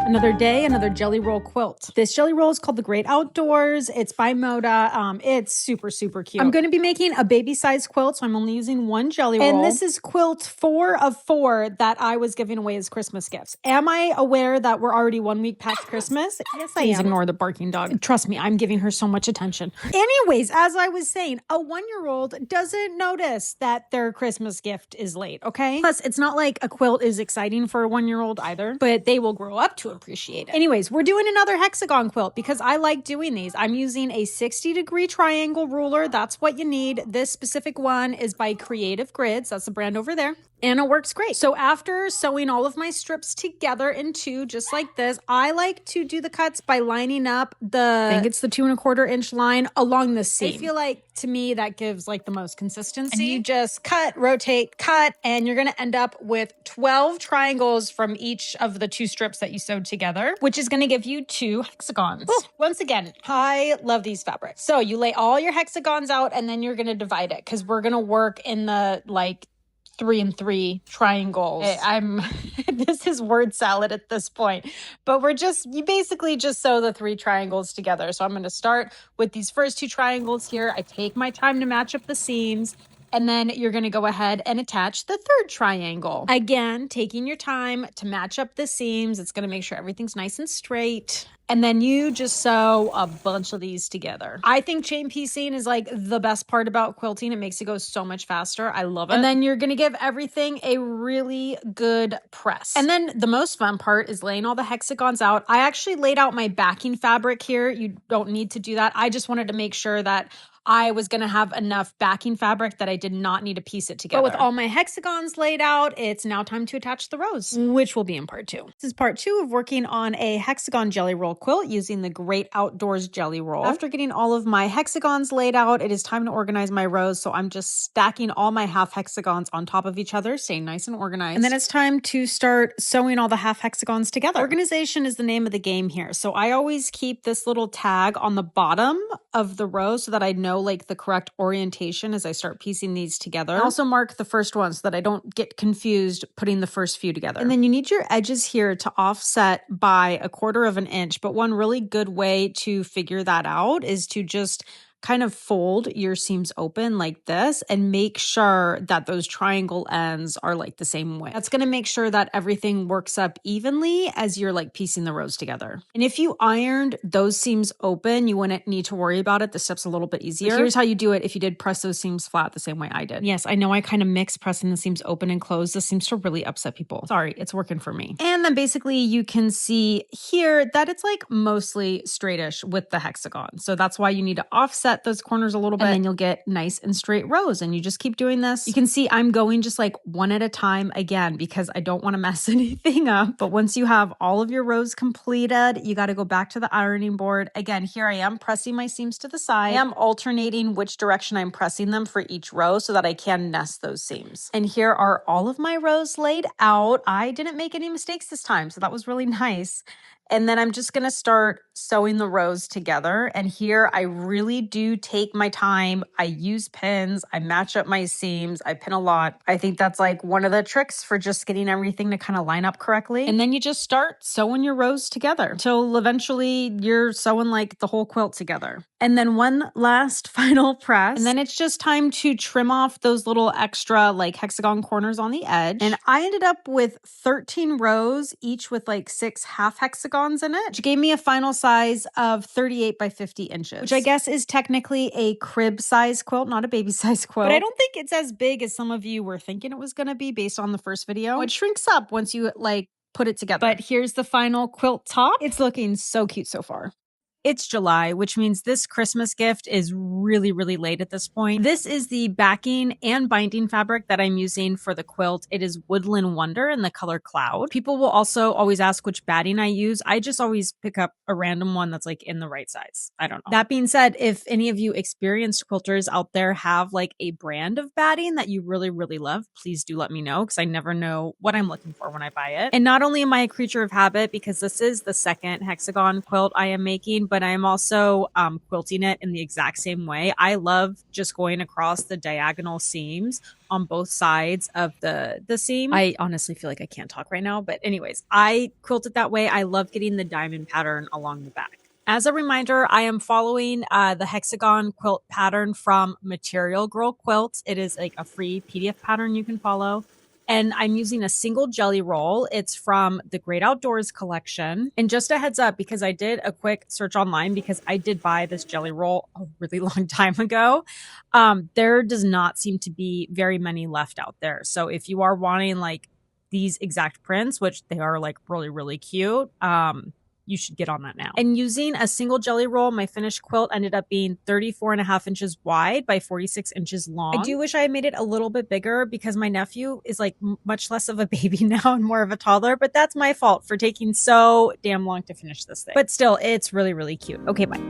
Another day, another jelly roll quilt. This jelly roll is called The Great Outdoors. It's by Moda. It's super, super cute. I'm going to be making a baby size quilt, so I'm only using one jelly roll. And this is quilt 4 of 4 that I was giving away as Christmas gifts. Am I aware that we're already 1 week past Christmas? Yes, I am. Please ignore the barking dog. Trust me, I'm giving her so much attention. Anyways, as I was saying, a 1-year-old doesn't notice that their Christmas gift is late, okay? Plus, it's not like a quilt is exciting for a 1-year-old either, but they will grow up to appreciate it. Anyways, we're doing another hexagon quilt because I like doing these. I'm using a 60-degree triangle ruler. That's what you need. This specific one is by Creative Grids. That's the brand over there. And it works great. So after sewing all of my strips together in 2, just like this, I like to do the cuts by lining up I think it's the 2 1/4 inch line along the seam. I feel like, to me, that gives like the most consistency. And you just cut, rotate, cut, and you're going to end up with 12 triangles from each of the 2 strips that you sewed together, which is going to give you 2 hexagons. Ooh, once again, I love these fabrics. So you lay all your hexagons out and then you're going to divide it because we're going to work in the 3 and 3 triangles. This is word salad at this point, but you basically just sew the 3 triangles together. So I'm going to start with these first 2 triangles here. I take my time to match up the seams. And then you're going to go ahead and attach the 3rd triangle. Again, taking your time to match up the seams. It's going to make sure everything's nice and straight. And then you just sew a bunch of these together. I think chain piecing is like the best part about quilting. It makes it go so much faster. I love it. And then you're going to give everything a really good press. And then the most fun part is laying all the hexagons out. I actually laid out my backing fabric here. You don't need to do that. I just wanted to make sure that I was going to have enough backing fabric that I did not need to piece it together. But with all my hexagons laid out, it's now time to attach the rows, which will be in part 2. This is part 2 of working on a hexagon jelly roll quilt using the Great Outdoors jelly roll. After getting all of my hexagons laid out, it is time to organize my rows. So I'm just stacking all my half hexagons on top of each other, staying nice and organized. And then it's time to start sewing all the half hexagons together. Organization is the name of the game here. So I always keep this little tag on the bottom of the row so that I know the correct orientation as I start piecing these together. I also mark the first one so that I don't get confused putting the first few together. And then you need your edges here to offset by 1/4 inch, but one really good way to figure that out is to just kind of fold your seams open like this and make sure that those triangle ends are the same way. That's going to make sure that everything works up evenly as you're piecing the rows together. And if you ironed those seams open, you wouldn't need to worry about it. The step's a little bit easier. But here's how you do it if you did press those seams flat the same way I did. Yes, I know I kind of mix pressing the seams open and close. This seems to really upset people. Sorry, it's working for me. And then basically you can see here that it's mostly straightish with the hexagon. So that's why you need to offset those corners a little bit, and then you'll get nice and straight rows, and you just keep doing this. You can see I'm going just one at a time again because I don't want to mess anything up. But once you have all of your rows completed, you got to go back to the ironing board. Again, here I am pressing my seams to the side. I am alternating which direction I'm pressing them for each row so that I can nest those seams. And here are all of my rows laid out. I didn't make any mistakes this time, so that was really nice. And then I'm just going to start sewing the rows together. And here I really do take my time. I use pins. I match up my seams. I pin a lot. I think that's one of the tricks for just getting everything to kind of line up correctly. And then you just start sewing your rows together until eventually you're sewing the whole quilt together. And then one last final press. And then it's just time to trim off those little extra hexagon corners on the edge. And I ended up with 13 rows, each with 6 half hexagons in it, which gave me a final size of 38 by 50 inches, which I guess is technically a crib size quilt, not a baby size quilt. But I don't think it's as big as some of you were thinking it was going to be based on the first video. It shrinks up once you put it together. But here's the final quilt top. It's looking so cute so far. It's July, which means this Christmas gift is really, really late at this point. This is the backing and binding fabric that I'm using for the quilt. It is Woodland Wonder in the color Cloud. People will also always ask which batting I use. I just always pick up a random one that's in the right size. I don't know. That being said, if any of you experienced quilters out there have a brand of batting that you really, really love, please do let me know because I never know what I'm looking for when I buy it. And not only am I a creature of habit because this is the second hexagon quilt I am making, but I'm also quilting it in the exact same way. I love just going across the diagonal seams on both sides of the seam. I honestly feel like I can't talk right now, but anyways, I quilt it that way. I love getting the diamond pattern along the back. As a reminder, I am following the hexagon quilt pattern from Material Girl Quilts. It is like a free PDF pattern you can follow. And I'm using a single jelly roll. It's from the Great Outdoors collection. And just a heads up, because I did a quick search online because I did buy this jelly roll a really long time ago. There does not seem to be very many left out there. So if you are wanting like these exact prints, which they are like really, really cute, you should get on that now. And using a single jelly roll, my finished quilt ended up being 34.5 inches wide by 46 inches long. I do wish I had made it a little bit bigger because my nephew is like much less of a baby now and more of a toddler, but that's my fault for taking so damn long to finish this thing. But still, it's really, really cute. Okay, bye.